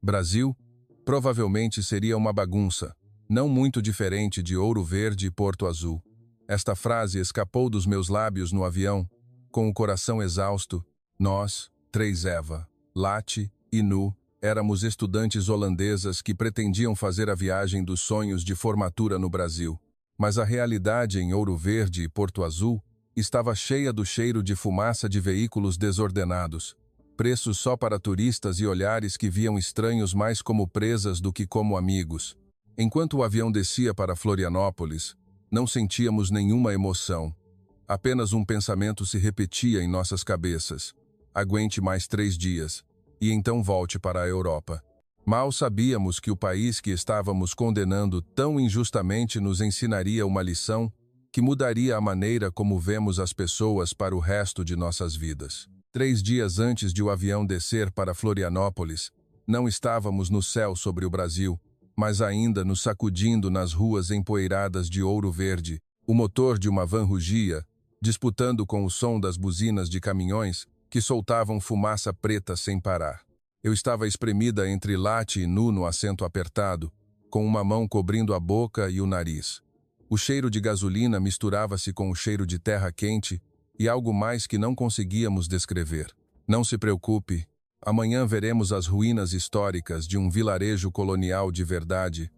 Brasil? Provavelmente seria uma bagunça, não muito diferente de Ouro Verde e Porto Azul. Esta frase escapou dos meus lábios no avião, com o coração exausto. Nós, três Eva, Lati e Nu, éramos estudantes holandesas que pretendiam fazer a viagem dos sonhos de formatura no Brasil. Mas a realidade em Ouro Verde e Porto Azul estava cheia do cheiro de fumaça de veículos desordenados, preços só para turistas e olhares que viam estranhos mais como presas do que como amigos. Enquanto o avião descia para Florianópolis, não sentíamos nenhuma emoção. Apenas um pensamento se repetia em nossas cabeças. Aguente mais 3 dias, e então volte para a Europa. Mal sabíamos que o país que estávamos condenando tão injustamente nos ensinaria uma lição que mudaria a maneira como vemos as pessoas para o resto de nossas vidas. 3 dias antes de o avião descer para Florianópolis, não estávamos no céu sobre o Brasil, mas ainda nos sacudindo nas ruas empoeiradas de Ouro Verde. O motor de uma van rugia, disputando com o som das buzinas de caminhões que soltavam fumaça preta sem parar. Eu estava espremida entre Lati e Nu no assento apertado, com uma mão cobrindo a boca e o nariz. O cheiro de gasolina misturava-se com o cheiro de terra quente e algo mais que não conseguíamos descrever. Não se preocupe, amanhã veremos as ruínas históricas de um vilarejo colonial de verdade.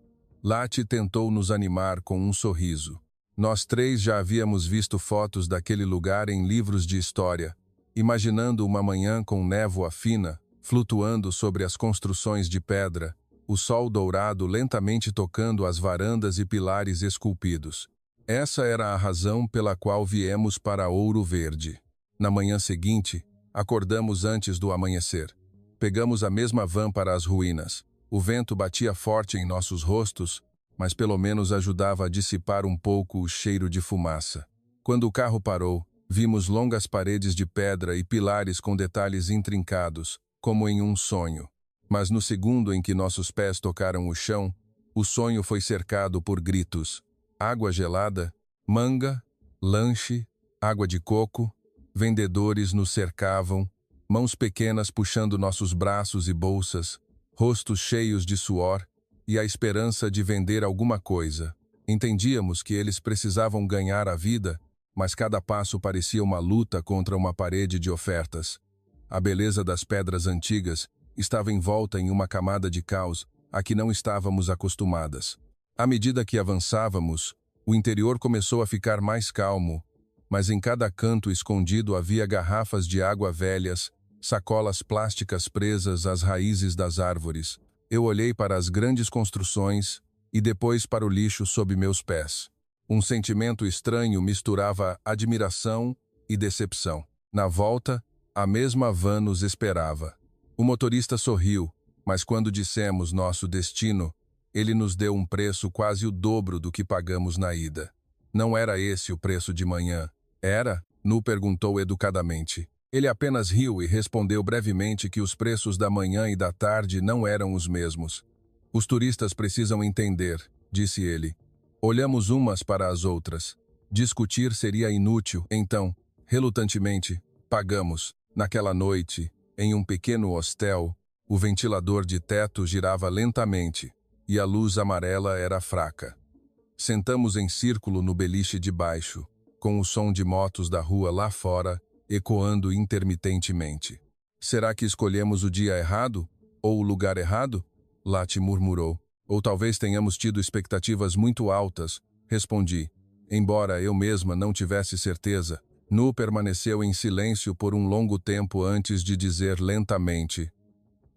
Lati tentou nos animar com um sorriso. Nós 3 já havíamos visto fotos daquele lugar em livros de história, imaginando uma manhã com névoa fina, flutuando sobre as construções de pedra, o sol dourado lentamente tocando as varandas e pilares esculpidos. Essa era a razão pela qual viemos para Ouro Verde. Na manhã seguinte, acordamos antes do amanhecer. Pegamos a mesma van para as ruínas. O vento batia forte em nossos rostos, mas pelo menos ajudava a dissipar um pouco o cheiro de fumaça. Quando o carro parou, vimos longas paredes de pedra e pilares com detalhes intrincados, como em um sonho. Mas no segundo em que nossos pés tocaram o chão, o sonho foi cercado por gritos. Água gelada, manga, lanche, água de coco, vendedores nos cercavam, mãos pequenas puxando nossos braços e bolsas, rostos cheios de suor e a esperança de vender alguma coisa. Entendíamos que eles precisavam ganhar a vida, mas cada passo parecia uma luta contra uma parede de ofertas. A beleza das pedras antigas estava envolta em uma camada de caos a que não estávamos acostumadas. À medida que avançávamos, o interior começou a ficar mais calmo, mas em cada canto escondido havia garrafas de água velhas, sacolas plásticas presas às raízes das árvores. Eu olhei para as grandes construções e depois para o lixo sob meus pés. Um sentimento estranho misturava admiração e decepção. Na volta, a mesma van nos esperava. O motorista sorriu, mas quando dissemos nosso destino, ele nos deu um preço quase o dobro do que pagamos na ida. Não era esse o preço de manhã. Era? Nu perguntou educadamente. Ele apenas riu e respondeu brevemente que os preços da manhã e da tarde não eram os mesmos. Os turistas precisam entender, disse ele. Olhamos umas para as outras. Discutir seria inútil, então, relutantemente, pagamos. Naquela noite, em um pequeno hostel, o ventilador de teto girava lentamente e a luz amarela era fraca. Sentamos em círculo no beliche de baixo, com o som de motos da rua lá fora ecoando intermitentemente. Será que escolhemos o dia errado? Ou o lugar errado? Lati murmurou. Ou talvez tenhamos tido expectativas muito altas, respondi. Embora eu mesma não tivesse certeza, Nu permaneceu em silêncio por um longo tempo antes de dizer lentamente: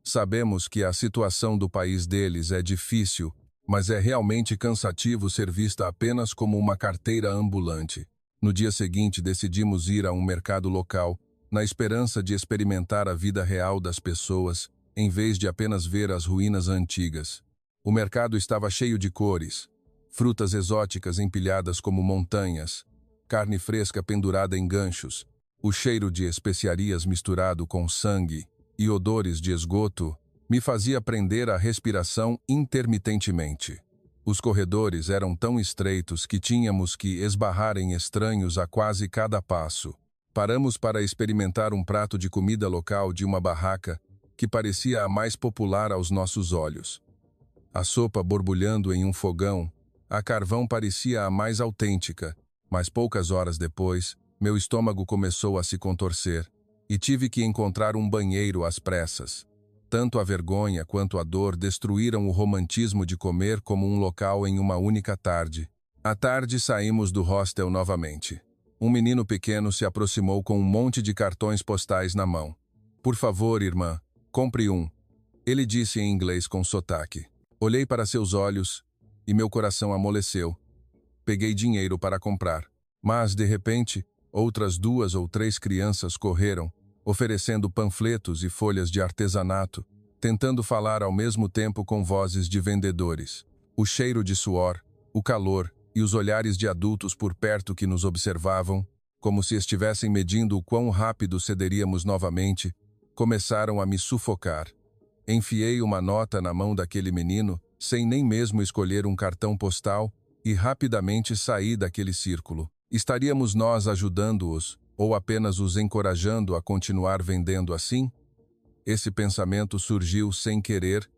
sabemos que a situação do país deles é difícil, mas é realmente cansativo ser vista apenas como uma carteira ambulante. No dia seguinte decidimos ir a um mercado local, na esperança de experimentar a vida real das pessoas, em vez de apenas ver as ruínas antigas. O mercado estava cheio de cores, frutas exóticas empilhadas como montanhas, carne fresca pendurada em ganchos, o cheiro de especiarias misturado com sangue e odores de esgoto me fazia prender a respiração intermitentemente. Os corredores eram tão estreitos que tínhamos que esbarrar em estranhos a quase cada passo. Paramos para experimentar um prato de comida local de uma barraca que parecia a mais popular aos nossos olhos. A sopa borbulhando em um fogão, a carvão parecia a mais autêntica, mas poucas horas depois, meu estômago começou a se contorcer e tive que encontrar um banheiro às pressas. Tanto a vergonha quanto a dor destruíram o romantismo de comer como um local em uma única tarde. À tarde saímos do hostel novamente. Um menino pequeno se aproximou com um monte de cartões postais na mão. "Por favor, irmã, compre um", ele disse em inglês com sotaque. Olhei para seus olhos e meu coração amoleceu. Peguei dinheiro para comprar, mas, de repente, outras 2 ou 3 crianças correram, oferecendo panfletos e folhas de artesanato, tentando falar ao mesmo tempo com vozes de vendedores. O cheiro de suor, o calor e os olhares de adultos por perto que nos observavam, como se estivessem medindo o quão rápido cederíamos novamente, começaram a me sufocar. Enfiei uma nota na mão daquele menino, sem nem mesmo escolher um cartão postal, e rapidamente saí daquele círculo. Estaríamos nós ajudando-os, ou apenas os encorajando a continuar vendendo assim? Esse pensamento surgiu sem querer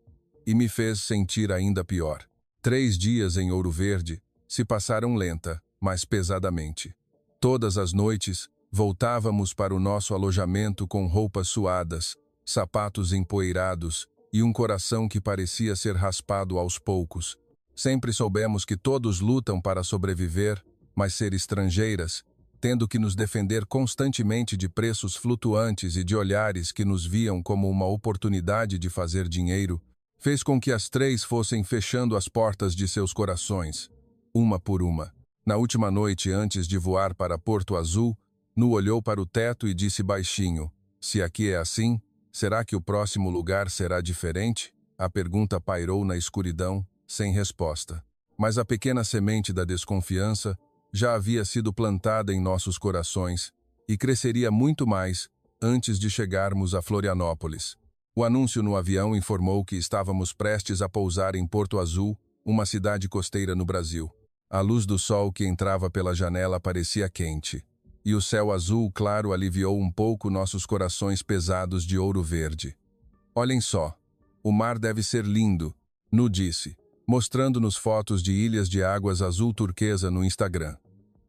e me fez sentir ainda pior. 3 dias em Ouro Verde se passaram lenta, mas pesadamente. Todas as noites, voltávamos para o nosso alojamento com roupas suadas, sapatos empoeirados e um coração que parecia ser raspado aos poucos. Sempre soubemos que todos lutam para sobreviver, mas ser estrangeiras, tendo que nos defender constantemente de preços flutuantes e de olhares que nos viam como uma oportunidade de fazer dinheiro, fez com que as 3 fossem fechando as portas de seus corações, uma por uma. Na última noite antes de voar para Porto Azul, Nu olhou para o teto e disse baixinho: "Se aqui é assim, será que o próximo lugar será diferente?" A pergunta pairou na escuridão, sem resposta. Mas a pequena semente da desconfiança já havia sido plantada em nossos corações e cresceria muito mais antes de chegarmos a Florianópolis. O anúncio no avião informou que estávamos prestes a pousar em Porto Azul, uma cidade costeira no Brasil. A luz do sol que entrava pela janela parecia quente, e o céu azul claro aliviou um pouco nossos corações pesados de Ouro Verde. "Olhem só, o mar deve ser lindo", Nu disse, mostrando-nos fotos de ilhas de águas azul turquesa no Instagram.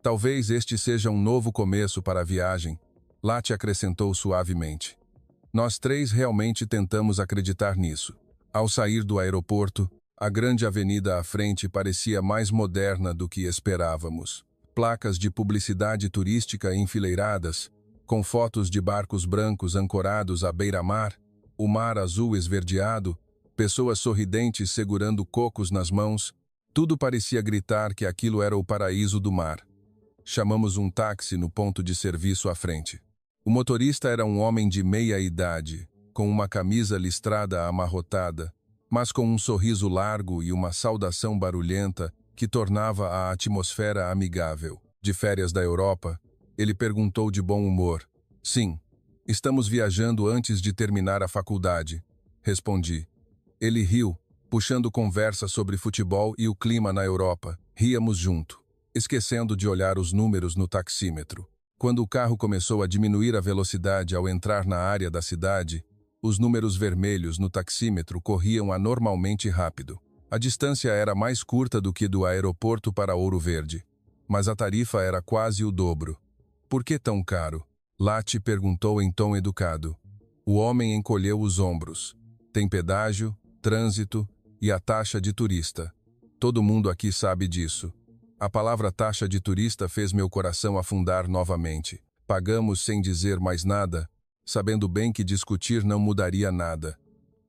"Talvez este seja um novo começo para a viagem", Lati acrescentou suavemente. Nós 3 realmente tentamos acreditar nisso. Ao sair do aeroporto, a grande avenida à frente parecia mais moderna do que esperávamos. Placas de publicidade turística enfileiradas, com fotos de barcos brancos ancorados à beira-mar, o mar azul esverdeado, pessoas sorridentes segurando cocos nas mãos, tudo parecia gritar que aquilo era o paraíso do mar. Chamamos um táxi no ponto de serviço à frente. O motorista era um homem de meia idade, com uma camisa listrada amarrotada, mas com um sorriso largo e uma saudação barulhenta que tornava a atmosfera amigável. "De férias da Europa?", ele perguntou de bom humor. "Sim, estamos viajando antes de terminar a faculdade", respondi. Ele riu, puxando conversa sobre futebol e o clima na Europa. Ríamos junto, esquecendo de olhar os números no taxímetro. Quando o carro começou a diminuir a velocidade ao entrar na área da cidade, os números vermelhos no taxímetro corriam anormalmente rápido. A distância era mais curta do que do aeroporto para Ouro Verde, mas a tarifa era quase o dobro. "Por que tão caro?", Lati perguntou em tom educado. O homem encolheu os ombros. "Tem pedágio, trânsito e a taxa de turista. Todo mundo aqui sabe disso." A palavra taxa de turista fez meu coração afundar novamente. Pagamos sem dizer mais nada, sabendo bem que discutir não mudaria nada.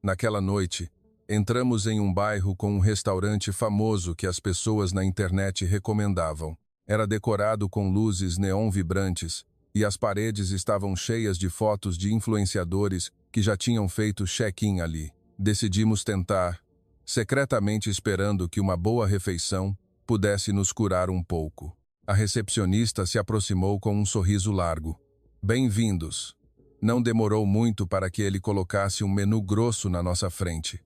Naquela noite, entramos em um bairro com um restaurante famoso que as pessoas na internet recomendavam. Era decorado com luzes neon vibrantes e as paredes estavam cheias de fotos de influenciadores que já tinham feito check-in ali. Decidimos tentar, secretamente esperando que uma boa refeição pudesse nos curar um pouco. A recepcionista se aproximou com um sorriso largo. "Bem-vindos." Não demorou muito para que ele colocasse um menu grosso na nossa frente.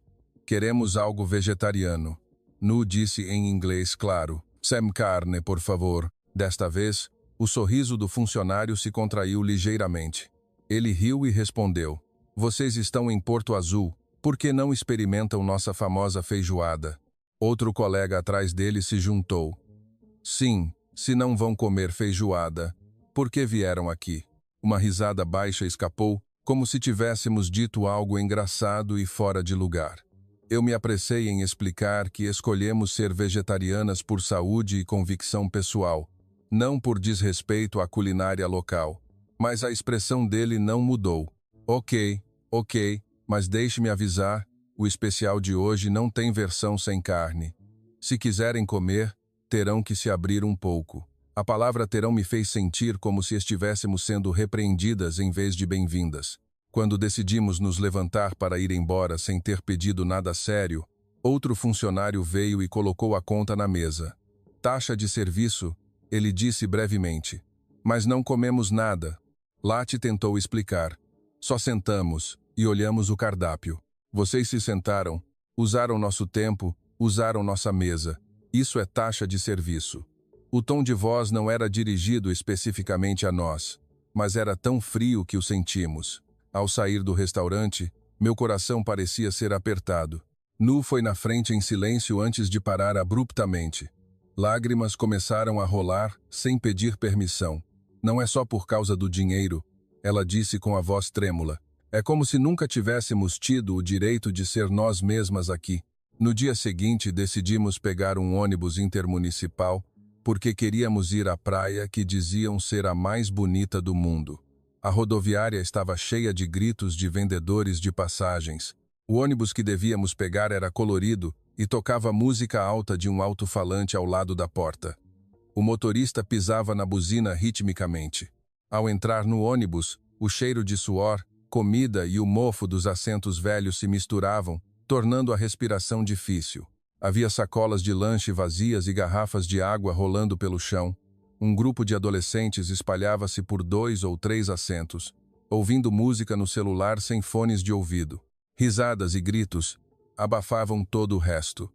"Queremos algo vegetariano", Nu disse em inglês claro. "Sem carne, por favor." Desta vez, o sorriso do funcionário se contraiu ligeiramente. Ele riu e respondeu: Vocês estão em Porto Azul, por que não experimentam nossa famosa feijoada? Outro colega atrás dele se juntou. Sim, se não vão comer feijoada, por que vieram aqui? Uma risada baixa escapou, como se tivéssemos dito algo engraçado e fora de lugar. Eu me apressei em explicar que escolhemos ser vegetarianas por saúde e convicção pessoal, não por desrespeito à culinária local. Mas a expressão dele não mudou. Ok, mas deixe-me avisar, o especial de hoje não tem versão sem carne. Se quiserem comer, terão que se abrir um pouco. A palavra terão me fez sentir como se estivéssemos sendo repreendidas em vez de bem-vindas. Quando decidimos nos levantar para ir embora sem ter pedido nada sério, outro funcionário veio e colocou a conta na mesa. Taxa de serviço, ele disse brevemente. Mas não comemos nada. Lati tentou explicar. Só sentamos e olhamos o cardápio. Vocês se sentaram, usaram nosso tempo, usaram nossa mesa. Isso é taxa de serviço. O tom de voz não era dirigido especificamente a nós, mas era tão frio que o sentimos. Ao sair do restaurante, meu coração parecia ser apertado. Nu foi na frente em silêncio antes de parar abruptamente. Lágrimas começaram a rolar sem pedir permissão. Não é só por causa do dinheiro, ela disse com a voz trêmula. É como se nunca tivéssemos tido o direito de ser nós mesmas aqui. No dia seguinte, decidimos pegar um ônibus intermunicipal porque queríamos ir à praia que diziam ser a mais bonita do mundo. A rodoviária estava cheia de gritos de vendedores de passagens. O ônibus que devíamos pegar era colorido e tocava música alta de um alto-falante ao lado da porta. O motorista pisava na buzina ritmicamente. Ao entrar no ônibus, o cheiro de suor, comida e o mofo dos assentos velhos se misturavam, tornando a respiração difícil. Havia sacolas de lanche vazias e garrafas de água rolando pelo chão. Um grupo de adolescentes espalhava-se por 2 ou 3 assentos, ouvindo música no celular sem fones de ouvido. Risadas e gritos abafavam todo o resto.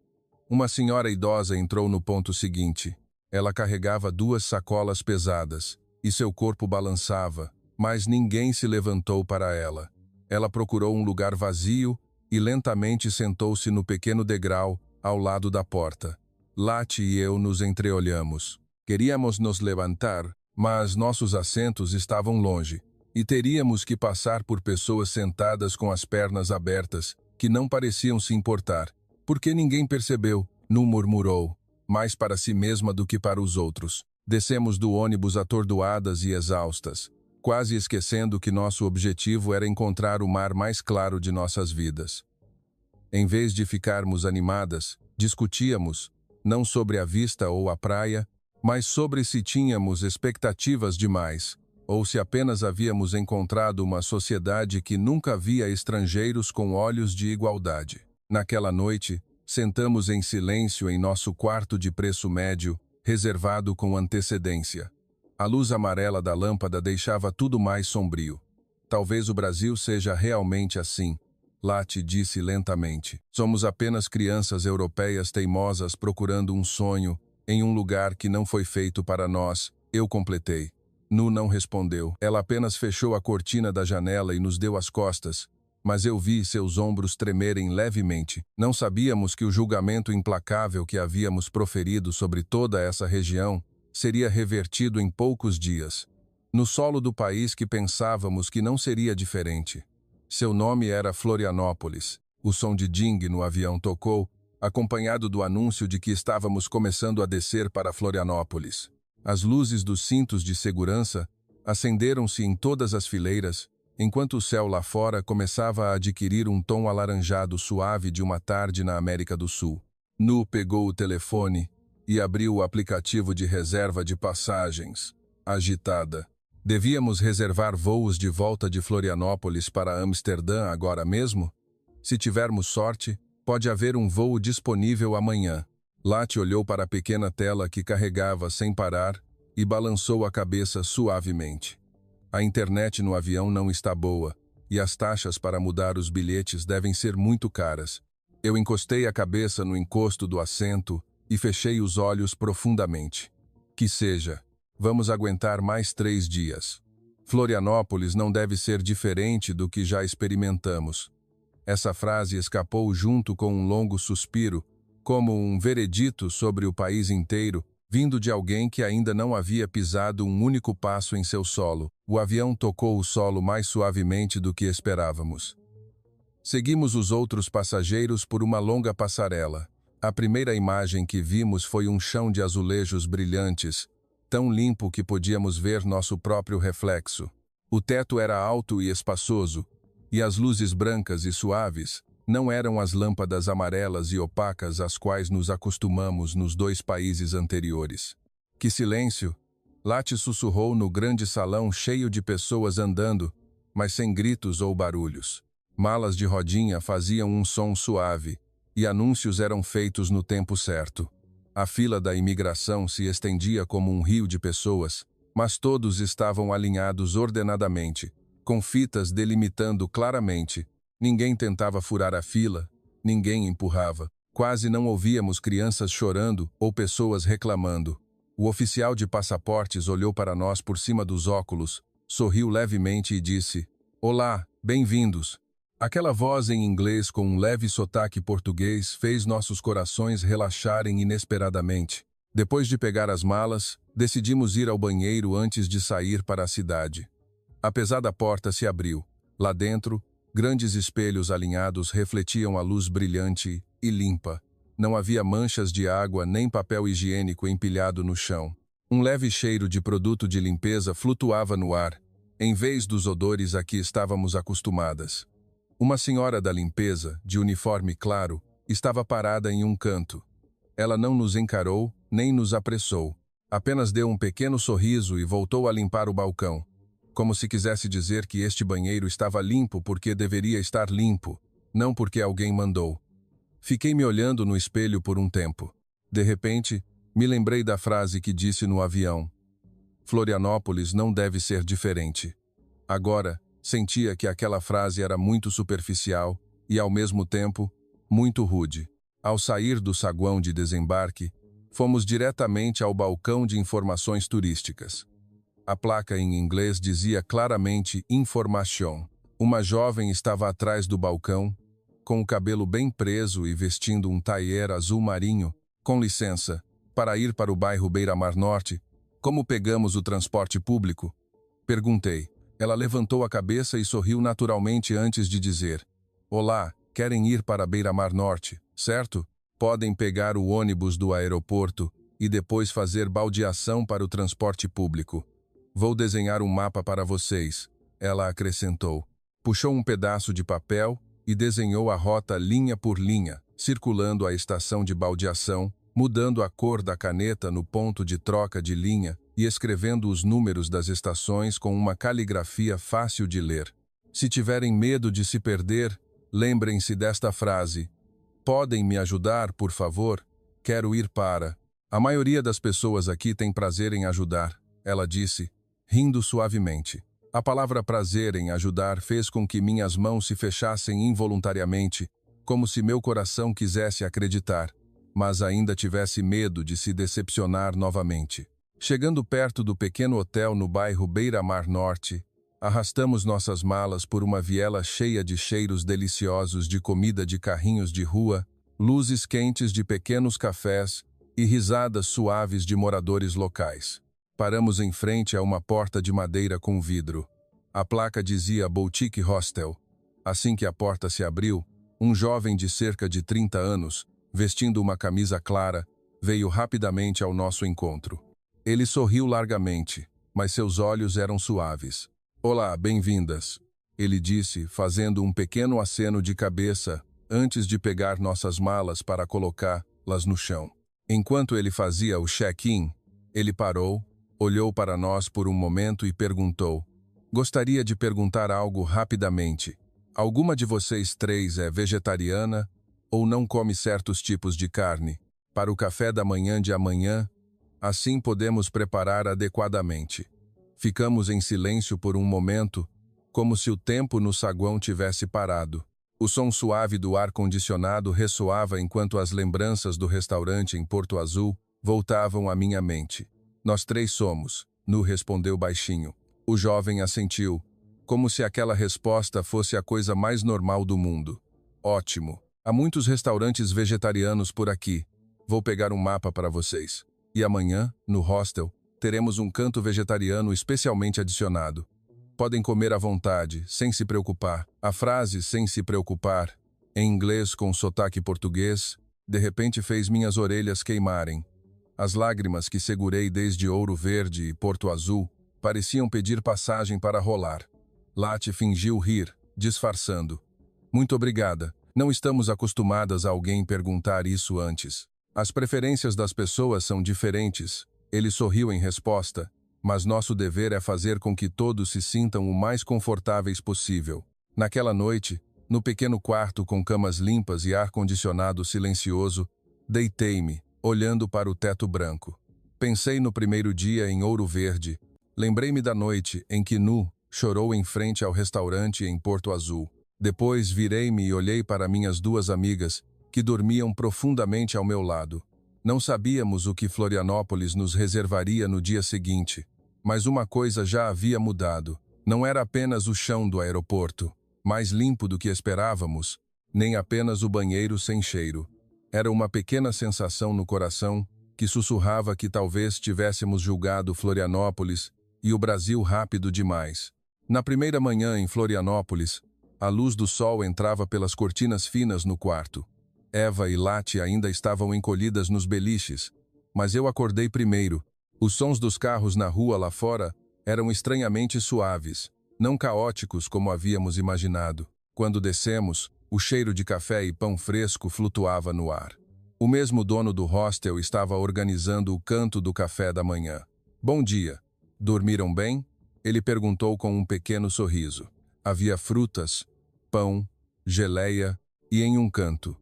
Uma senhora idosa entrou no ponto seguinte. Ela carregava 2 sacolas pesadas, e seu corpo balançava, mas ninguém se levantou para ela. Ela procurou um lugar vazio e lentamente sentou-se no pequeno degrau, ao lado da porta. Lati e eu nos entreolhamos. Queríamos nos levantar, mas nossos assentos estavam longe, e teríamos que passar por pessoas sentadas com as pernas abertas, que não pareciam se importar. Porque ninguém percebeu, Nu murmurou, mais para si mesma do que para os outros. Descemos do ônibus atordoadas e exaustas, quase esquecendo que nosso objetivo era encontrar o mar mais claro de nossas vidas. Em vez de ficarmos animadas, discutíamos, não sobre a vista ou a praia, mas sobre se tínhamos expectativas demais, ou se apenas havíamos encontrado uma sociedade que nunca via estrangeiros com olhos de igualdade. Naquela noite, sentamos em silêncio em nosso quarto de preço médio, reservado com antecedência. A luz amarela da lâmpada deixava tudo mais sombrio. Talvez o Brasil seja realmente assim, Lati disse lentamente. Somos apenas crianças europeias teimosas procurando um sonho em um lugar que não foi feito para nós, eu completei. Nu não respondeu. Ela apenas fechou a cortina da janela e nos deu as costas, mas eu vi seus ombros tremerem levemente. Não sabíamos que o julgamento implacável que havíamos proferido sobre toda essa região seria revertido em poucos dias, no solo do país que pensávamos que não seria diferente. Seu nome era Florianópolis. O som de ding no avião tocou, acompanhado do anúncio de que estávamos começando a descer para Florianópolis. As luzes dos cintos de segurança acenderam-se em todas as fileiras, enquanto o céu lá fora começava a adquirir um tom alaranjado suave de uma tarde na América do Sul. Nu pegou o telefone e abriu o aplicativo de reserva de passagens, agitada. Devíamos reservar voos de volta de Florianópolis para Amsterdã agora mesmo? Se tivermos sorte, pode haver um voo disponível amanhã. Lati olhou para a pequena tela que carregava sem parar e balançou a cabeça suavemente. A internet no avião não está boa, e as taxas para mudar os bilhetes devem ser muito caras. Eu encostei a cabeça no encosto do assento e fechei os olhos profundamente. Que seja. Vamos aguentar mais 3 dias. Florianópolis não deve ser diferente do que já experimentamos. Essa frase escapou junto com um longo suspiro, como um veredito sobre o país inteiro, vindo de alguém que ainda não havia pisado um único passo em seu solo. O avião tocou o solo mais suavemente do que esperávamos. Seguimos os outros passageiros por uma longa passarela. A primeira imagem que vimos foi um chão de azulejos brilhantes, tão limpo que podíamos ver nosso próprio reflexo. O teto era alto e espaçoso, e as luzes brancas e suaves não eram as lâmpadas amarelas e opacas às quais nos acostumamos nos 2 países anteriores. Que silêncio! Lati sussurrou no grande salão cheio de pessoas andando, mas sem gritos ou barulhos. Malas de rodinha faziam um som suave, e anúncios eram feitos no tempo certo. A fila da imigração se estendia como um rio de pessoas, mas todos estavam alinhados ordenadamente, com fitas delimitando claramente. Ninguém tentava furar a fila, ninguém empurrava. Quase não ouvíamos crianças chorando ou pessoas reclamando. O oficial de passaportes olhou para nós por cima dos óculos, sorriu levemente e disse: "Olá, bem-vindos." Aquela voz em inglês com um leve sotaque português fez nossos corações relaxarem inesperadamente. Depois de pegar as malas, decidimos ir ao banheiro antes de sair para a cidade. A pesada porta se abriu. Lá dentro, grandes espelhos alinhados refletiam a luz brilhante e limpa. Não havia manchas de água nem papel higiênico empilhado no chão. Um leve cheiro de produto de limpeza flutuava no ar, em vez dos odores a que estávamos acostumadas. Uma senhora da limpeza, de uniforme claro, estava parada em um canto. Ela não nos encarou, nem nos apressou. Apenas deu um pequeno sorriso e voltou a limpar o balcão, como se quisesse dizer que este banheiro estava limpo porque deveria estar limpo, não porque alguém mandou. Fiquei me olhando no espelho por um tempo. De repente, me lembrei da frase que disse no avião: "Florianópolis não deve ser diferente." Agora, sentia que aquela frase era muito superficial e, ao mesmo tempo, muito rude. Ao sair do saguão de desembarque, fomos diretamente ao balcão de informações turísticas. A placa em inglês dizia claramente Information. Uma jovem estava atrás do balcão, com o cabelo bem preso e vestindo um tailleur azul marinho. "Com licença, para ir para o bairro Beira-Mar Norte, como pegamos o transporte público?" Perguntei. Ela levantou a cabeça e sorriu naturalmente antes de dizer: "Olá, querem ir para Beira-Mar Norte, certo? Podem pegar o ônibus do aeroporto e depois fazer baldeação para o transporte público. Vou desenhar um mapa para vocês." Ela acrescentou. Puxou um pedaço de papel e desenhou a rota linha por linha, circulando a estação de baldeação, mudando a cor da caneta no ponto de troca de linha e escrevendo os números das estações com uma caligrafia fácil de ler. Se tiverem medo de se perder, lembrem-se desta frase: "Podem me ajudar, por favor? Quero ir para..." "A maioria das pessoas aqui tem prazer em ajudar," ela disse, rindo suavemente. A palavra prazer em ajudar fez com que minhas mãos se fechassem involuntariamente, como se meu coração quisesse acreditar, mas ainda tivesse medo de se decepcionar novamente. Chegando perto do pequeno hotel no bairro Beira-Mar Norte, arrastamos nossas malas por uma viela cheia de cheiros deliciosos de comida de carrinhos de rua, luzes quentes de pequenos cafés e risadas suaves de moradores locais. Paramos em frente a uma porta de madeira com vidro. A placa dizia Boutique Hostel. Assim que a porta se abriu, um jovem de cerca de 30 anos, vestindo uma camisa clara, veio rapidamente ao nosso encontro. Ele sorriu largamente, mas seus olhos eram suaves. "Olá, bem-vindas," ele disse, fazendo um pequeno aceno de cabeça antes de pegar nossas malas para colocá-las no chão. Enquanto ele fazia o check-in, ele parou, olhou para nós por um momento e perguntou: "Gostaria de perguntar algo rapidamente. Alguma de vocês 3 é vegetariana ou não come certos tipos de carne? Para o café da manhã de amanhã, assim podemos preparar adequadamente." Ficamos em silêncio por um momento, como se o tempo no saguão tivesse parado. O som suave do ar-condicionado ressoava enquanto as lembranças do restaurante em Porto Azul voltavam à minha mente. "Nós 3 somos," Nu respondeu baixinho. O jovem assentiu, como se aquela resposta fosse a coisa mais normal do mundo. Ótimo. Há muitos restaurantes vegetarianos por aqui. Vou pegar um mapa para vocês. E amanhã, no hostel, teremos um canto vegetariano especialmente adicionado. Podem comer à vontade, sem se preocupar. A frase "sem se preocupar", em inglês com sotaque português, de repente fez minhas orelhas queimarem. As lágrimas que segurei desde Ouro Verde e Porto Azul pareciam pedir passagem para rolar. Lati fingiu rir, disfarçando. Muito obrigada. Não estamos acostumadas a alguém perguntar isso antes. As preferências das pessoas são diferentes. Ele sorriu em resposta, mas nosso dever é fazer com que todos se sintam o mais confortáveis possível. Naquela noite, no pequeno quarto com camas limpas e ar-condicionado silencioso, deitei-me, olhando para o teto branco. Pensei no primeiro dia em Ouro Verde. Lembrei-me da noite em que Nu chorou em frente ao restaurante em Porto Azul. Depois virei-me e olhei para minhas duas amigas, que dormiam profundamente ao meu lado. Não sabíamos o que Florianópolis nos reservaria no dia seguinte, mas uma coisa já havia mudado. Não era apenas o chão do aeroporto, mais limpo do que esperávamos, nem apenas o banheiro sem cheiro. Era uma pequena sensação no coração que sussurrava que talvez tivéssemos julgado Florianópolis e o Brasil rápido demais. Na primeira manhã em Florianópolis, a luz do sol entrava pelas cortinas finas no quarto. Eva e Lati ainda estavam encolhidas nos beliches, mas eu acordei primeiro. Os sons dos carros na rua lá fora eram estranhamente suaves, não caóticos como havíamos imaginado. Quando descemos, o cheiro de café e pão fresco flutuava no ar. O mesmo dono do hostel estava organizando o canto do café da manhã. Bom dia. Dormiram bem? Ele perguntou com um pequeno sorriso. Havia frutas, pão, geleia e em um canto,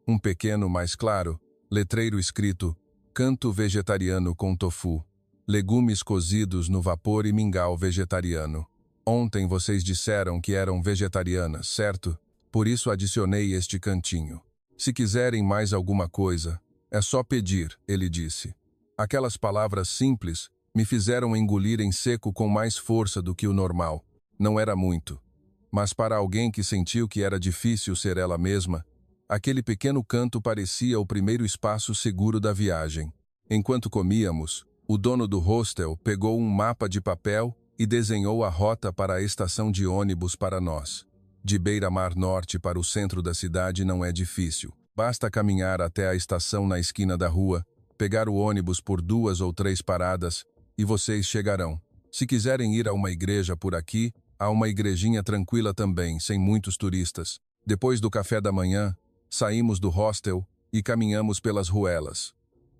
um pequeno mais claro, letreiro escrito "Canto vegetariano com tofu, legumes cozidos no vapor e mingau vegetariano. Ontem vocês disseram que eram vegetarianas, certo? Por isso adicionei este cantinho. Se quiserem mais alguma coisa, é só pedir", ele disse. Aquelas palavras simples me fizeram engolir em seco com mais força do que o normal. Não era muito. Mas para alguém que sentiu que era difícil ser ela mesma, aquele pequeno canto parecia o primeiro espaço seguro da viagem. Enquanto comíamos, o dono do hostel pegou um mapa de papel e desenhou a rota para a estação de ônibus para nós. De Beira-Mar Norte para o centro da cidade não é difícil. Basta caminhar até a estação na esquina da rua, pegar o ônibus por 2 ou 3 paradas e vocês chegarão. Se quiserem ir a uma igreja por aqui, há uma igrejinha tranquila também, sem muitos turistas. Depois do café da manhã, saímos do hostel e caminhamos pelas ruelas.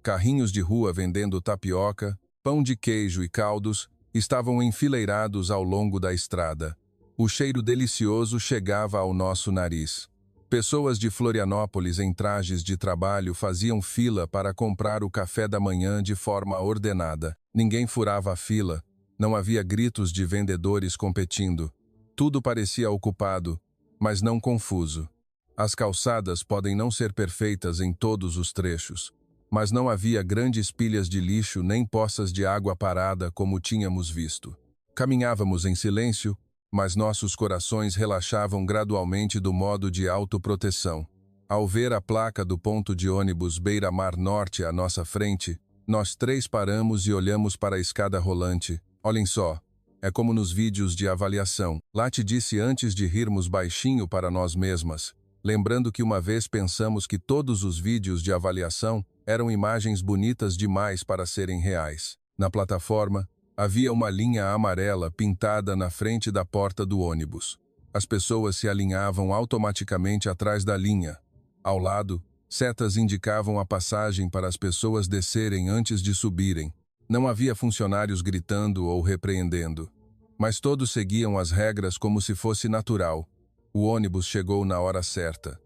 Carrinhos de rua vendendo tapioca, pão de queijo e caldos estavam enfileirados ao longo da estrada. O cheiro delicioso chegava ao nosso nariz. Pessoas de Florianópolis em trajes de trabalho faziam fila para comprar o café da manhã de forma ordenada. Ninguém furava a fila. Não havia gritos de vendedores competindo. Tudo parecia ocupado, mas não confuso. As calçadas podem não ser perfeitas em todos os trechos, mas não havia grandes pilhas de lixo nem poças de água parada como tínhamos visto. Caminhávamos em silêncio, mas nossos corações relaxavam gradualmente do modo de autoproteção. Ao ver a placa do ponto de ônibus Beira-Mar Norte à nossa frente, nós 3 paramos e olhamos para a escada rolante. Olhem só, é como nos vídeos de avaliação. Lati disse antes de rirmos baixinho para nós mesmas, lembrando que uma vez pensamos que todos os vídeos de avaliação eram imagens bonitas demais para serem reais. Na plataforma, havia uma linha amarela pintada na frente da porta do ônibus. As pessoas se alinhavam automaticamente atrás da linha. Ao lado, setas indicavam a passagem para as pessoas descerem antes de subirem. Não havia funcionários gritando ou repreendendo, mas todos seguiam as regras como se fosse natural. O ônibus chegou na hora certa.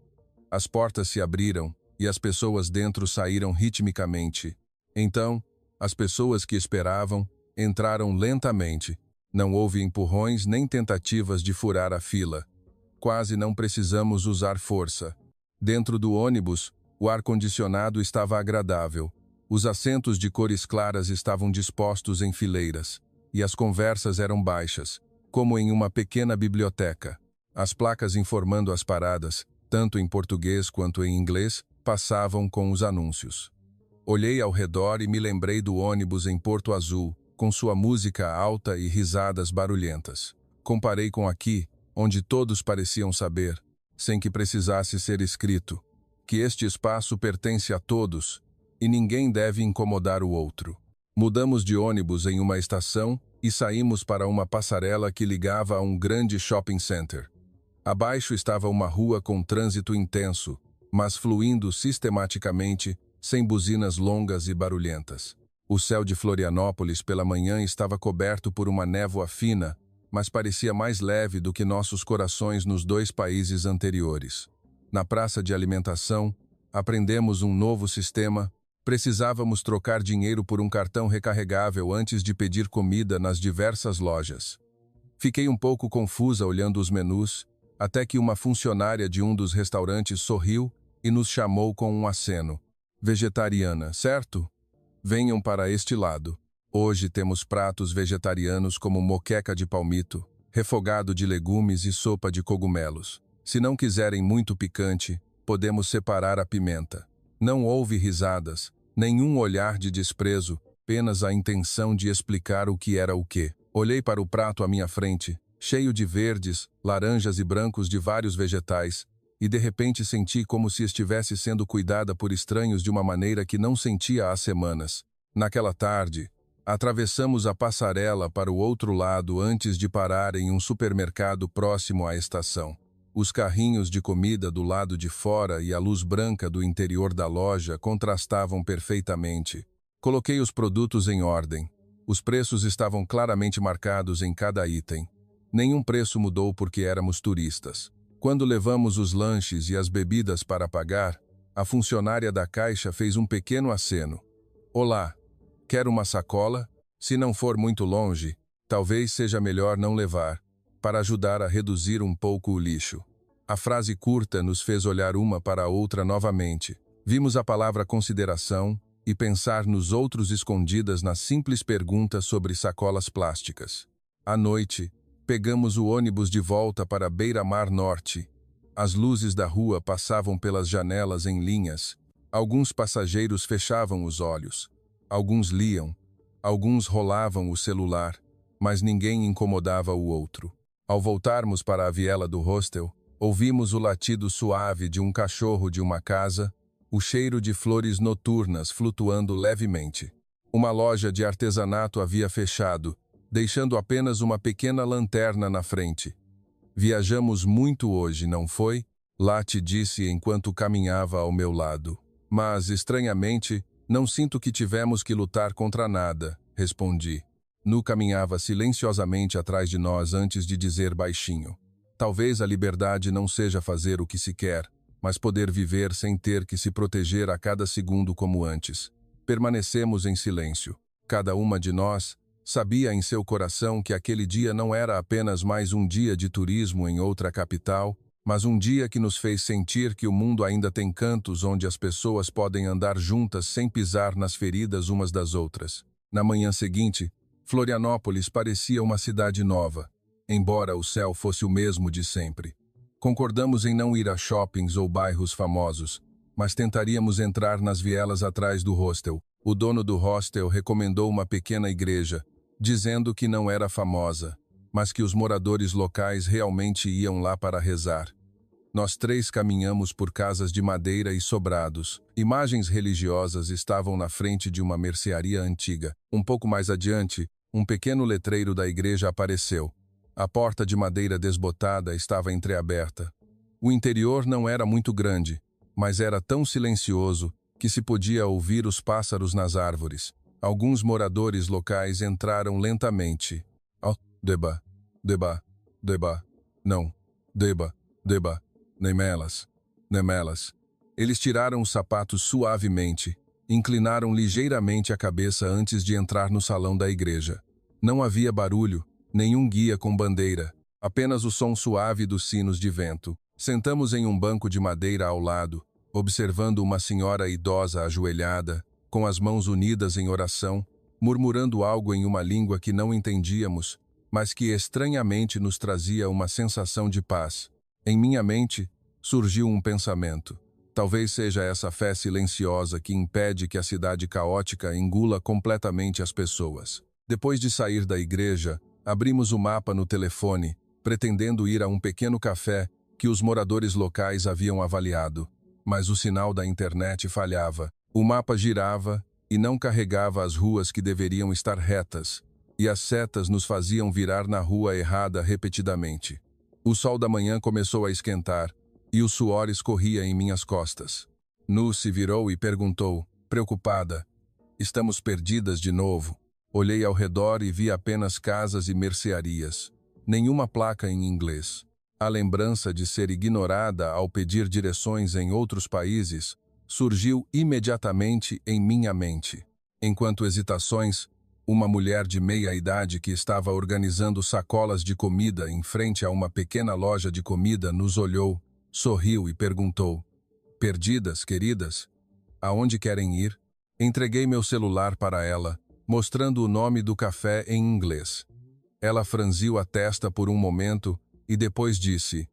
As portas se abriram e as pessoas dentro saíram ritmicamente. Então, as pessoas que esperavam entraram lentamente. Não houve empurrões nem tentativas de furar a fila. Quase não precisamos usar força. Dentro do ônibus, o ar-condicionado estava agradável. Os assentos de cores claras estavam dispostos em fileiras. e as conversas eram baixas, como em uma pequena biblioteca. As placas informando as paradas, tanto em português quanto em inglês, passavam com os anúncios. Olhei ao redor e me lembrei do ônibus em Porto Azul, com sua música alta e risadas barulhentas. Comparei com aqui, onde todos pareciam saber, sem que precisasse ser escrito, que este espaço pertence a todos e ninguém deve incomodar o outro. Mudamos de ônibus em uma estação e saímos para uma passarela que ligava a um grande shopping center. Abaixo estava uma rua com trânsito intenso, mas fluindo sistematicamente, sem buzinas longas e barulhentas. O céu de Florianópolis pela manhã estava coberto por uma névoa fina, mas parecia mais leve do que nossos corações nos 2 países anteriores. Na praça de alimentação, aprendemos um novo sistema. Precisávamos trocar dinheiro por um cartão recarregável antes de pedir comida nas diversas lojas. Fiquei um pouco confusa olhando os menus, até que uma funcionária de um dos restaurantes sorriu e nos chamou com um aceno. Vegetariana, certo? Venham para este lado. Hoje temos pratos vegetarianos como moqueca de palmito, refogado de legumes e sopa de cogumelos. Se não quiserem muito picante, podemos separar a pimenta. Não houve risadas, nenhum olhar de desprezo, apenas a intenção de explicar o que era o quê. Olhei para o prato à minha frente, cheio de verdes, laranjas e brancos de vários vegetais, e de repente senti como se estivesse sendo cuidada por estranhos de uma maneira que não sentia há semanas. Naquela tarde, atravessamos a passarela para o outro lado antes de parar em um supermercado próximo à estação. Os carrinhos de comida do lado de fora e a luz branca do interior da loja contrastavam perfeitamente. Coloquei os produtos em ordem. Os preços estavam claramente marcados em cada item. Nenhum preço mudou porque éramos turistas. Quando levamos os lanches e as bebidas para pagar, a funcionária da caixa fez um pequeno aceno. Olá, quer uma sacola? Se não for muito longe, talvez seja melhor não levar, para ajudar a reduzir um pouco o lixo. A frase curta nos fez olhar uma para a outra novamente. Vimos a palavra consideração e pensar nos outros escondidas na simples pergunta sobre sacolas plásticas. À noite, pegamos o ônibus de volta para Beira-Mar Norte. As luzes da rua passavam pelas janelas em linhas. Alguns passageiros fechavam os olhos. Alguns liam. Alguns rolavam o celular, mas ninguém incomodava o outro. Ao voltarmos para a viela do hostel, ouvimos o latido suave de um cachorro de uma casa, o cheiro de flores noturnas flutuando levemente. Uma loja de artesanato havia fechado, deixando apenas uma pequena lanterna na frente. Viajamos muito hoje, não foi? Lati disse enquanto caminhava ao meu lado. Mas, estranhamente, não sinto que tivemos que lutar contra nada, respondi. Nu caminhava silenciosamente atrás de nós antes de dizer baixinho. Talvez a liberdade não seja fazer o que se quer, mas poder viver sem ter que se proteger a cada segundo como antes. Permanecemos em silêncio. Cada uma de nós sabia em seu coração que aquele dia não era apenas mais um dia de turismo em outra capital, mas um dia que nos fez sentir que o mundo ainda tem cantos onde as pessoas podem andar juntas sem pisar nas feridas umas das outras. Na manhã seguinte, Florianópolis parecia uma cidade nova, embora o céu fosse o mesmo de sempre. Concordamos em não ir a shoppings ou bairros famosos, mas tentaríamos entrar nas vielas atrás do hostel. O dono do hostel recomendou uma pequena igreja, dizendo que não era famosa, mas que os moradores locais realmente iam lá para rezar. Nós 3 caminhamos por casas de madeira e sobrados. Imagens religiosas estavam na frente de uma mercearia antiga. Um pouco mais adiante, um pequeno letreiro da igreja apareceu. A porta de madeira desbotada estava entreaberta. O interior não era muito grande, mas era tão silencioso que se podia ouvir os pássaros nas árvores. Alguns moradores locais entraram lentamente. Oh, deba, não, deba, nemelas. Eles tiraram os sapatos suavemente, inclinaram ligeiramente a cabeça antes de entrar no salão da igreja. Não havia barulho, nenhum guia com bandeira, apenas o som suave dos sinos de vento. Sentamos em um banco de madeira ao lado, observando uma senhora idosa ajoelhada, com as mãos unidas em oração, murmurando algo em uma língua que não entendíamos, mas que estranhamente nos trazia uma sensação de paz. Em minha mente, surgiu um pensamento. Talvez seja essa fé silenciosa que impede que a cidade caótica engula completamente as pessoas. Depois de sair da igreja, abrimos o mapa no telefone, pretendendo ir a um pequeno café que os moradores locais haviam avaliado. Mas o sinal da internet falhava. O mapa girava e não carregava as ruas que deveriam estar retas, e as setas nos faziam virar na rua errada repetidamente. O sol da manhã começou a esquentar, e o suor escorria em minhas costas. Nu se virou e perguntou, preocupada: "Estamos perdidas de novo?" Olhei ao redor e vi apenas casas e mercearias. Nenhuma placa em inglês. A lembrança de ser ignorada ao pedir direções em outros países surgiu imediatamente em minha mente. Enquanto hesitações, uma mulher de meia-idade que estava organizando sacolas de comida em frente a uma pequena loja de comida nos olhou, sorriu e perguntou: "Perdidas, queridas? Aonde querem ir?" Entreguei meu celular para ela, mostrando o nome do café em inglês. Ela franziu a testa por um momento e depois disse: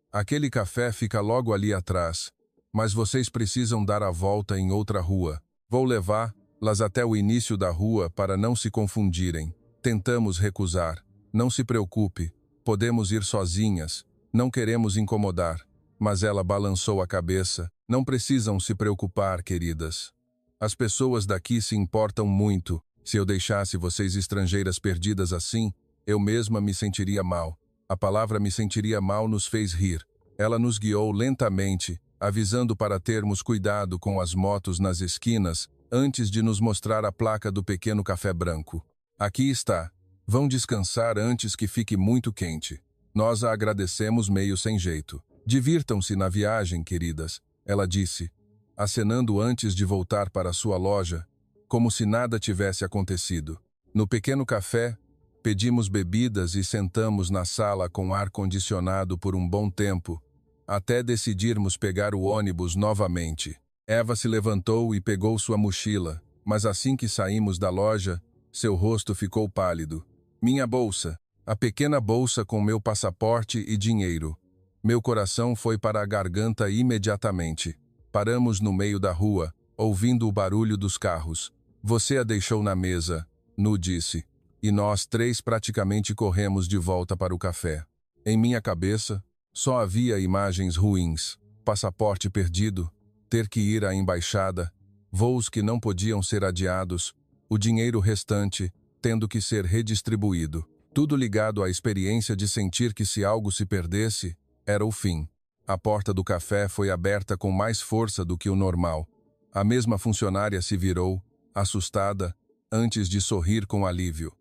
"Aquele café fica logo ali atrás, mas vocês precisam dar a volta em outra rua. Vou levá-las até o início da rua para não se confundirem." Tentamos recusar. "Não se preocupe, podemos ir sozinhas, não queremos incomodar." Mas ela balançou a cabeça. "Não precisam se preocupar, queridas. As pessoas daqui se importam muito. Se eu deixasse vocês estrangeiras perdidas assim, eu mesma me sentiria mal." A palavra "me sentiria mal" nos fez rir. Ela nos guiou lentamente, avisando para termos cuidado com as motos nas esquinas, antes de nos mostrar a placa do pequeno café branco. "Aqui está. Vão descansar antes que fique muito quente." Nós a agradecemos meio sem jeito. "Divirtam-se na viagem, queridas," ela disse, acenando antes de voltar para sua loja, como se nada tivesse acontecido. No pequeno café, pedimos bebidas e sentamos na sala com ar-condicionado por um bom tempo, até decidirmos pegar o ônibus novamente. Eva se levantou e pegou sua mochila, mas assim que saímos da loja, seu rosto ficou pálido. "Minha bolsa." A pequena bolsa com meu passaporte e dinheiro. Meu coração foi para a garganta imediatamente. Paramos no meio da rua, ouvindo o barulho dos carros. "Você a deixou na mesa," Nu disse, e nós três praticamente corremos de volta para o café. Em minha cabeça, só havia imagens ruins: passaporte perdido, ter que ir à embaixada, voos que não podiam ser adiados, o dinheiro restante tendo que ser redistribuído. Tudo ligado à experiência de sentir que se algo se perdesse, era o fim. A porta do café foi aberta com mais força do que o normal. A mesma funcionária se virou, assustada, antes de sorrir com alívio.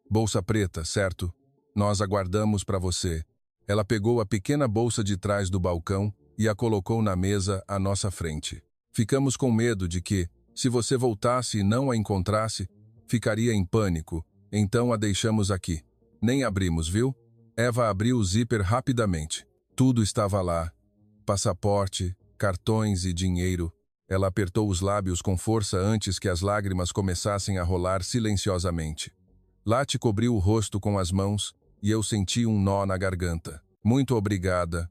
"Bolsa preta, certo? Nós aguardamos para você." Ela pegou a pequena bolsa de trás do balcão e a colocou na mesa à nossa frente. "Ficamos com medo de que, se você voltasse e não a encontrasse, ficaria em pânico, então a deixamos aqui. Nem abrimos, viu?" Eva abriu o zíper rapidamente. Tudo estava lá: passaporte, cartões e dinheiro. Ela apertou os lábios com força antes que as lágrimas começassem a rolar silenciosamente. Lati cobriu o rosto com as mãos e eu senti um nó na garganta. Muito obrigada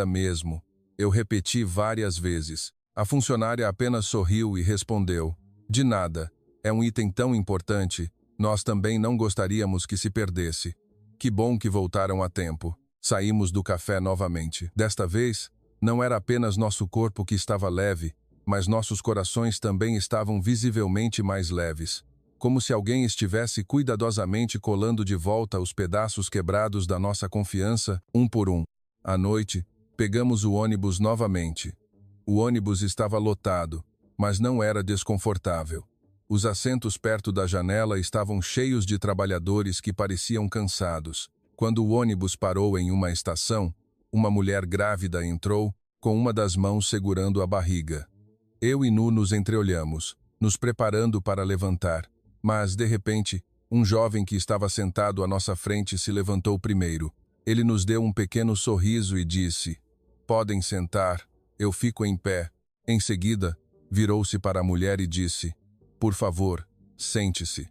mesmo." Eu repeti várias vezes. A funcionária apenas sorriu e respondeu: "De nada. É um item tão importante. Nós também não gostaríamos que se perdesse." Que bom que voltaram a tempo. Saímos do café novamente. Desta vez, não era apenas nosso corpo que estava leve, mas nossos corações também estavam visivelmente mais leves. Como se alguém estivesse cuidadosamente colando de volta os pedaços quebrados da nossa confiança, um por um. À noite, pegamos o ônibus novamente. O ônibus estava lotado, mas não era desconfortável. Os assentos perto da janela estavam cheios de trabalhadores que pareciam cansados. Quando o ônibus parou em uma estação, uma mulher grávida entrou, com uma das mãos segurando a barriga. Eu e Nu nos entreolhamos, nos preparando para levantar, mas, de repente, um jovem que estava sentado à nossa frente se levantou primeiro. Ele nos deu um pequeno sorriso e disse: "Podem sentar, eu fico em pé." Em seguida, virou-se para a mulher e disse: "Por favor, Sente-se.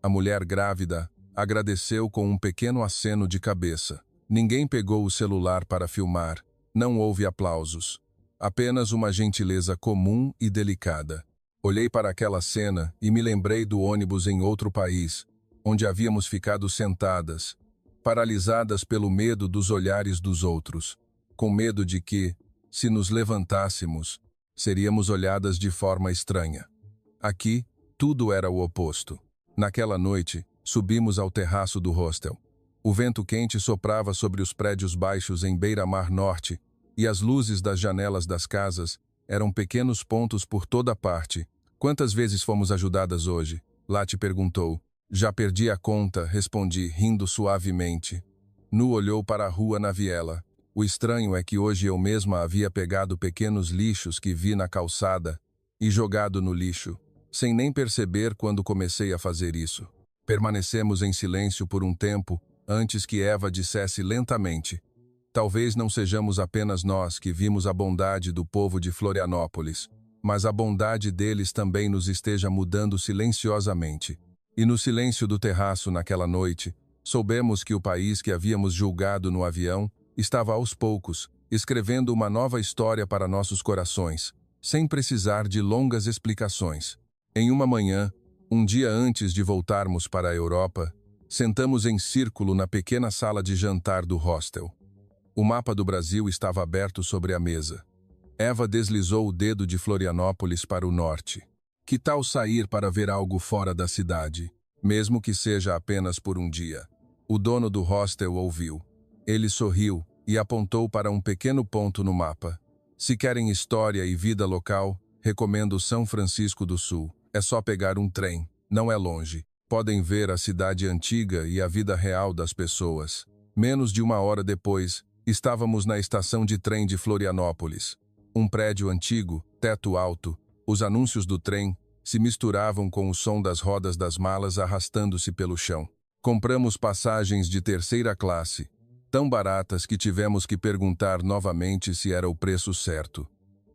A mulher grávida agradeceu com um pequeno aceno de cabeça. Ninguém pegou o celular para filmar. Não houve aplausos. Apenas uma gentileza comum e delicada. Olhei para aquela cena e me lembrei do ônibus em outro país, onde havíamos ficado sentadas, paralisadas pelo medo dos olhares dos outros, com medo de que, se nos levantássemos, seríamos olhadas de forma estranha. Aqui, tudo era o oposto. Naquela noite, subimos ao terraço do hostel. O vento quente soprava sobre os prédios baixos em beira-mar norte, e as luzes das janelas das casas eram pequenos pontos por toda parte. Quantas vezes fomos ajudadas hoje? Lati perguntou. Já perdi a conta, respondi, rindo suavemente. Nu olhou para a rua na viela. O estranho é que hoje eu mesma havia pegado pequenos lixos que vi na calçada e jogado no lixo, sem nem perceber quando comecei a fazer isso. Permanecemos em silêncio por um tempo, antes que Eva dissesse lentamente: talvez não sejamos apenas nós que vimos a bondade do povo de Florianópolis, mas a bondade deles também nos esteja mudando silenciosamente. E no silêncio do terraço naquela noite, soubemos que o país que havíamos julgado no avião estava aos poucos, escrevendo uma nova história para nossos corações, sem precisar de longas explicações. Em uma manhã, um dia antes de voltarmos para a Europa, sentamos em círculo na pequena sala de jantar do hostel. O mapa do Brasil estava aberto sobre a mesa. Eva deslizou o dedo de Florianópolis para o norte. Que tal sair para ver algo fora da cidade, mesmo que seja apenas por um dia? O dono do hostel ouviu. Ele sorriu e apontou para um pequeno ponto no mapa. Se querem história e vida local, recomendo São Francisco do Sul. É só pegar um trem, não é longe. Podem ver a cidade antiga e a vida real das pessoas. Menos de uma hora depois, estávamos na estação de trem de Florianópolis. Um prédio antigo, teto alto. Os anúncios do trem se misturavam com o som das rodas das malas arrastando-se pelo chão. Compramos passagens de terceira classe, tão baratas que tivemos que perguntar novamente se era o preço certo.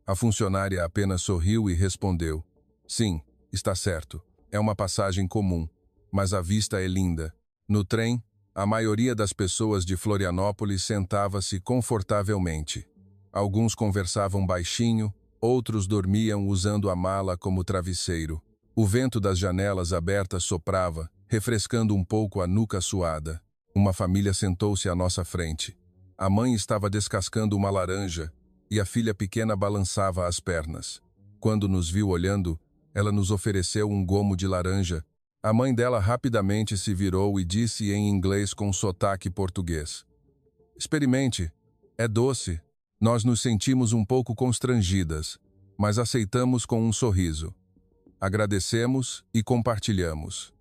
A funcionária apenas sorriu e respondeu: sim, está certo. É uma passagem comum, mas a vista é linda. No trem, a maioria das pessoas de Florianópolis sentava-se confortavelmente. Alguns conversavam baixinho, outros dormiam usando a mala como travesseiro. O vento das janelas abertas soprava, refrescando um pouco a nuca suada. Uma família sentou-se à nossa frente. A mãe estava descascando uma laranja e a filha pequena balançava as pernas. Quando nos viu olhando, ela nos ofereceu um gomo de laranja. A mãe dela rapidamente se virou e disse em inglês com sotaque português: experimente, é doce. Nós nos sentimos um pouco constrangidas, mas aceitamos com um sorriso. Agradecemos e compartilhamos.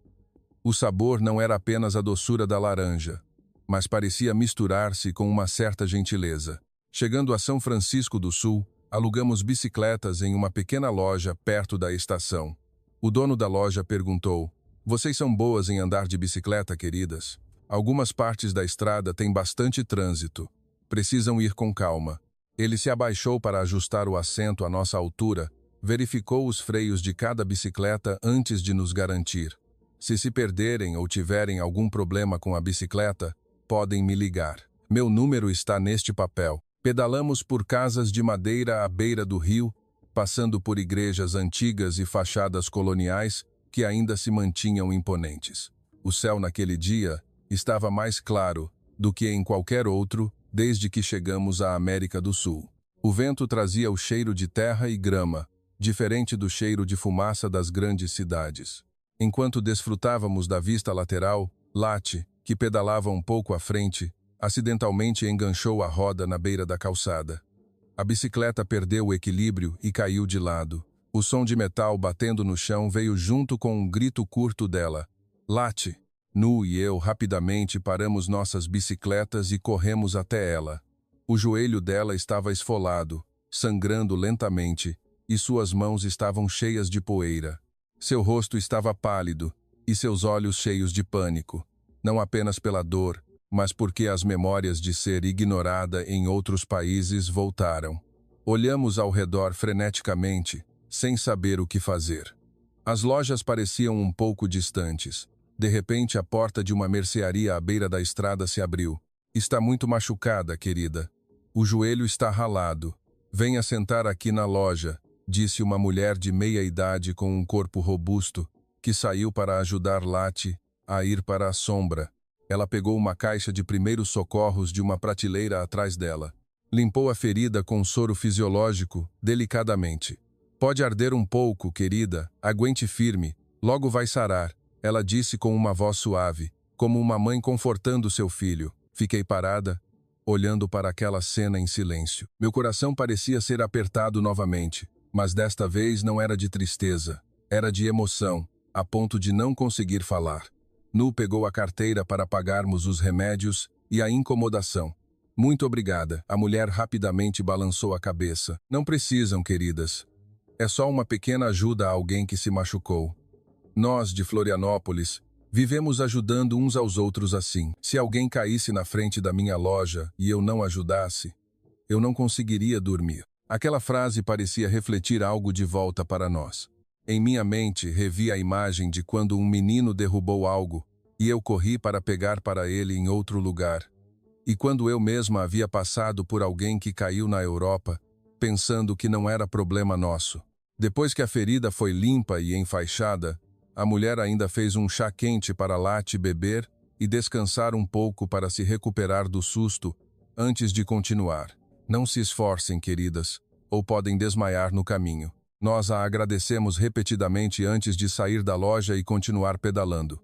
O sabor não era apenas a doçura da laranja, mas parecia misturar-se com uma certa gentileza. Chegando a São Francisco do Sul, alugamos bicicletas em uma pequena loja perto da estação. O dono da loja perguntou: vocês são boas em andar de bicicleta, queridas? Algumas partes da estrada têm bastante trânsito. Precisam ir com calma. Ele se abaixou para ajustar o assento à nossa altura, verificou os freios de cada bicicleta antes de nos garantir: se perderem ou tiverem algum problema com a bicicleta, podem me ligar. Meu número está neste papel. Pedalamos por casas de madeira à beira do rio, passando por igrejas antigas e fachadas coloniais que ainda se mantinham imponentes. O céu naquele dia estava mais claro do que em qualquer outro desde que chegamos à América do Sul. O vento trazia o cheiro de terra e grama, diferente do cheiro de fumaça das grandes cidades. Enquanto desfrutávamos da vista lateral, Lati, que pedalava um pouco à frente, acidentalmente enganchou a roda na beira da calçada. A bicicleta perdeu o equilíbrio e caiu de lado. O som de metal batendo no chão veio junto com um grito curto dela: Lati! Nu e eu rapidamente paramos nossas bicicletas e corremos até ela. O joelho dela estava esfolado, sangrando lentamente, e suas mãos estavam cheias de poeira. Seu rosto estava pálido, e seus olhos cheios de pânico, não apenas pela dor, mas porque as memórias de ser ignorada em outros países voltaram. Olhamos ao redor freneticamente, sem saber o que fazer. As lojas pareciam um pouco distantes. De repente, a porta de uma mercearia à beira da estrada se abriu. Está muito machucada, querida. O joelho está ralado. Venha sentar aqui na loja, disse uma mulher de meia idade com um corpo robusto, que saiu para ajudar Lati a ir para a sombra. Ela pegou uma caixa de primeiros socorros de uma prateleira atrás dela. Limpou a ferida com soro fisiológico, delicadamente. Pode arder um pouco, querida, aguente firme, logo vai sarar, ela disse com uma voz suave, como uma mãe confortando seu filho. Fiquei parada, olhando para aquela cena em silêncio. Meu coração parecia ser apertado novamente, mas desta vez não era de tristeza, era de emoção, a ponto de não conseguir falar. Nu pegou a carteira para pagarmos os remédios e a incomodação. Muito obrigada, a mulher rapidamente balançou a cabeça. Não precisam, queridas. É só uma pequena ajuda a alguém que se machucou. Nós, de Florianópolis, vivemos ajudando uns aos outros assim. Se alguém caísse na frente da minha loja e eu não ajudasse, eu não conseguiria dormir. Aquela frase parecia refletir algo de volta para nós. Em minha mente, revi a imagem de quando um menino derrubou algo e eu corri para pegar para ele em outro lugar. E quando eu mesma havia passado por alguém que caiu na Europa, pensando que não era problema nosso. Depois que a ferida foi limpa e enfaixada, a mulher ainda fez um chá quente para Lati beber e descansar um pouco para se recuperar do susto antes de continuar. Não se esforcem, queridas, ou podem desmaiar no caminho. Nós a agradecemos repetidamente antes de sair da loja e continuar pedalando.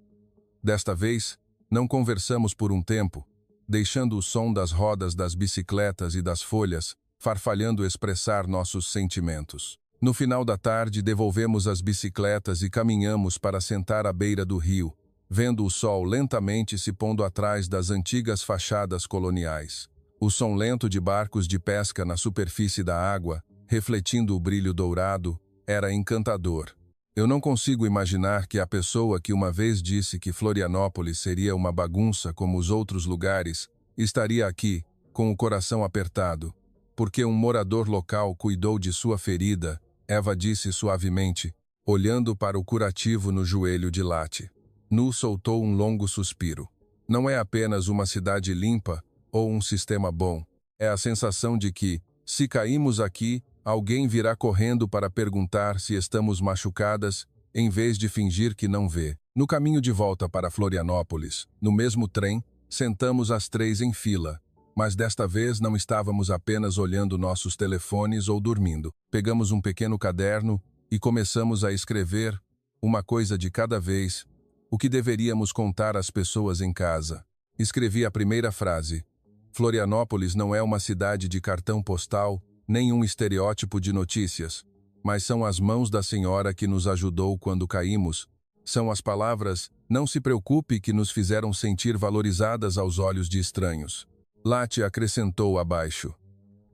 Desta vez, não conversamos por um tempo, deixando o som das rodas das bicicletas e das folhas farfalhando expressar nossos sentimentos. No final da tarde, devolvemos as bicicletas e caminhamos para sentar à beira do rio, vendo o sol lentamente se pondo atrás das antigas fachadas coloniais. O som lento de barcos de pesca na superfície da água, refletindo o brilho dourado, era encantador. Eu não consigo imaginar que a pessoa que uma vez disse que Florianópolis seria uma bagunça como os outros lugares, estaria aqui, com o coração apertado. Porque um morador local cuidou de sua ferida, Eva disse suavemente, olhando para o curativo no joelho de Lati. Nu soltou um longo suspiro. Não é apenas uma cidade limpa ou um sistema bom. É a sensação de que, se caímos aqui, alguém virá correndo para perguntar se estamos machucadas, em vez de fingir que não vê. No caminho de volta para Florianópolis, no mesmo trem, sentamos as três em fila. Mas desta vez não estávamos apenas olhando nossos telefones ou dormindo. Pegamos um pequeno caderno e começamos a escrever, uma coisa de cada vez, o que deveríamos contar às pessoas em casa. Escrevi a primeira frase. Florianópolis não é uma cidade de cartão postal, nem um estereótipo de notícias, mas são as mãos da senhora que nos ajudou quando caímos. São as palavras, não se preocupe, que nos fizeram sentir valorizadas aos olhos de estranhos. Lati acrescentou abaixo.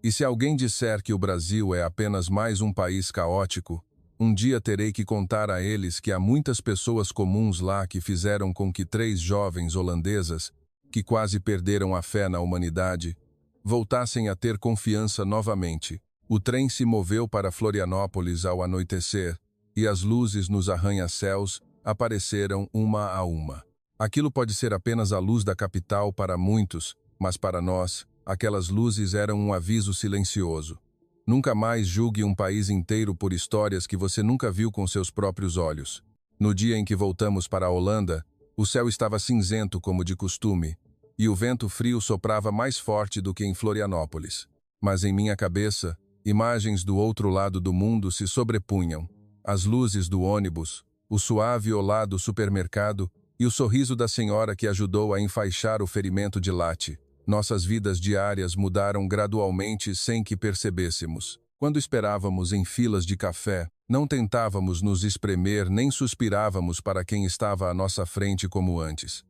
E se alguém disser que o Brasil é apenas mais um país caótico, um dia terei que contar a eles que há muitas pessoas comuns lá que fizeram com que 3 jovens holandesas, que quase perderam a fé na humanidade, voltassem a ter confiança novamente. O trem se moveu para Florianópolis ao anoitecer, e as luzes nos arranha-céus apareceram uma a uma. Aquilo pode ser apenas a luz da capital para muitos, mas para nós, aquelas luzes eram um aviso silencioso. Nunca mais julgue um país inteiro por histórias que você nunca viu com seus próprios olhos. No dia em que voltamos para a Holanda, o céu estava cinzento como de costume, e o vento frio soprava mais forte do que em Florianópolis. Mas em minha cabeça, imagens do outro lado do mundo se sobrepunham. As luzes do ônibus, o suave olá do supermercado e o sorriso da senhora que ajudou a enfaixar o ferimento de Lati. Nossas vidas diárias mudaram gradualmente sem que percebêssemos. Quando esperávamos em filas de café, não tentávamos nos espremer nem suspirávamos para quem estava à nossa frente como antes.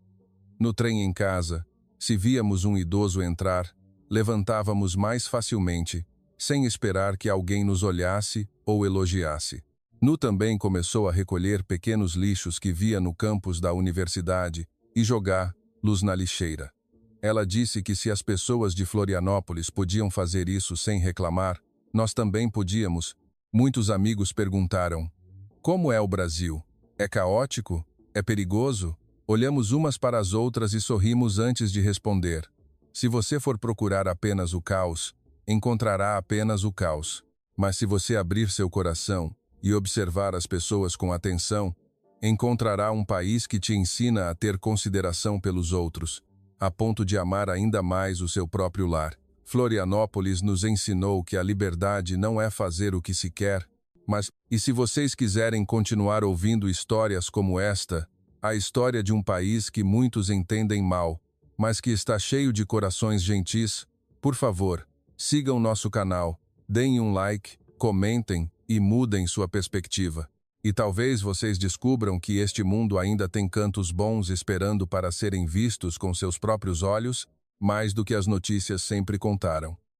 No trem em casa, se víamos um idoso entrar, levantávamos mais facilmente, sem esperar que alguém nos olhasse ou elogiasse. Nu também começou a recolher pequenos lixos que via no campus da universidade e jogá-los na lixeira. Ela disse que se as pessoas de Florianópolis podiam fazer isso sem reclamar, nós também podíamos. Muitos amigos perguntaram, Como é o Brasil? É caótico? É perigoso? Olhamos umas para as outras e sorrimos antes de responder. Se você for procurar apenas o caos, encontrará apenas o caos. Mas se você abrir seu coração e observar as pessoas com atenção, encontrará um país que te ensina a ter consideração pelos outros, a ponto de amar ainda mais o seu próprio lar. Florianópolis nos ensinou que a liberdade não é fazer o que se quer, mas, e se vocês quiserem continuar ouvindo histórias como esta, a história de um país que muitos entendem mal, mas que está cheio de corações gentis, por favor, sigam nosso canal, deem um like, comentem e mudem sua perspectiva. E talvez vocês descubram que este mundo ainda tem cantos bons esperando para serem vistos com seus próprios olhos, mais do que as notícias sempre contaram.